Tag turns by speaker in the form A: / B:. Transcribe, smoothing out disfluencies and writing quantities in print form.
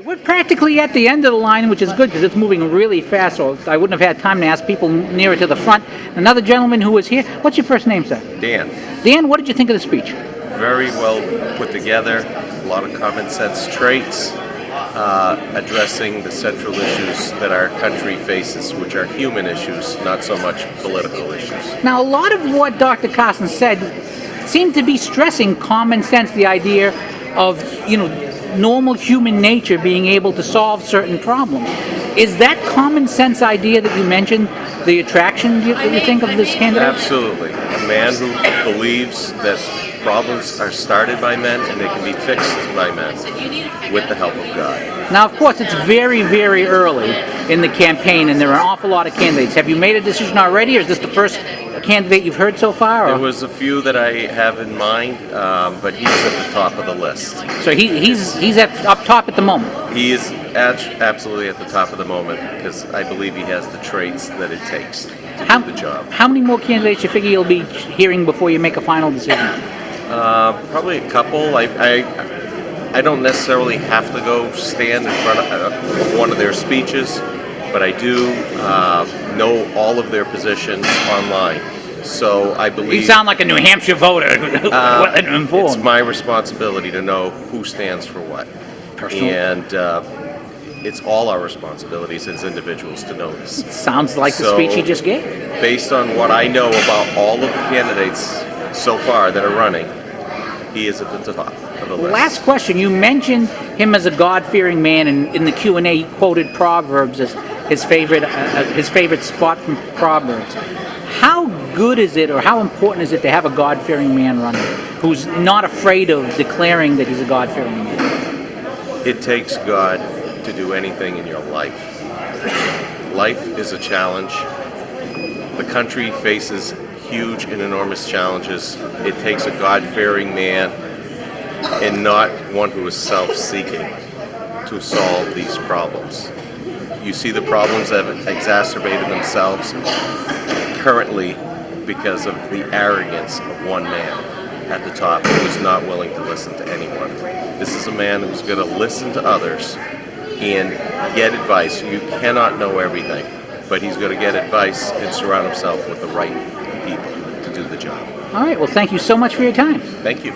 A: We're practically at the end of the line, which is good because it's moving really fast, so I wouldn't have had time to ask people nearer to the front. Another gentleman who was here. What's your first name, sir?
B: Dan.
A: Dan, what did you think of the speech?
B: Very well put together, a lot of common sense traits, addressing the central issues that our country faces, which are human issues, not so much political issues.
A: Now, a lot of what Dr. Carson said seemed to be stressing common sense, the idea of, normal human nature being able to solve certain problems. Is that common sense idea that you mentioned the attraction, do you think, of this candidate?
B: Absolutely. A man who believes that problems are started by men and they can be fixed by men with the help of God.
A: Now, of course, it's very, very early in the campaign, and there are an awful lot of candidates. Have you made a decision already, or is this the first candidate you've heard so far? Or?
B: There was a few that I have in mind, but he's at the top of the list.
A: So he's up top at the moment?
B: He is absolutely at the top of the moment because I believe he has the traits that it takes to do the job.
A: How many more candidates you figure you'll be hearing before you make a final decision?
B: Probably a couple. I don't necessarily have to go stand in front of one of their speeches, but I do know all of their positions online. So I believe...
A: You sound like a New Hampshire voter.
B: It's my responsibility to know who stands for what.
A: Personal.
B: And it's all our responsibilities as individuals to know this.
A: Sounds like the speech he just gave.
B: Based on what I know about all of the candidates so far that are running, he is at the top of the list.
A: Last question. You mentioned him as a God-fearing man, and in the Q&A he quoted Proverbs as his favorite spot from Proverbs. How good is it, or how important is it to have a God-fearing man running who's not afraid of declaring that he's a God-fearing man?
B: It takes God to do anything in your life. Life is a challenge. The country faces huge and enormous challenges. It takes a God-fearing man and not one who is self-seeking to solve these problems. You see the problems that have exacerbated themselves currently because of the arrogance of one man at the top who is not willing to listen to anyone. This is a man who's going to listen to others and get advice. You cannot know everything, but he's going to get advice and surround himself with the right people to do the job.
A: All right. Well, thank you so much for your time.
B: Thank you.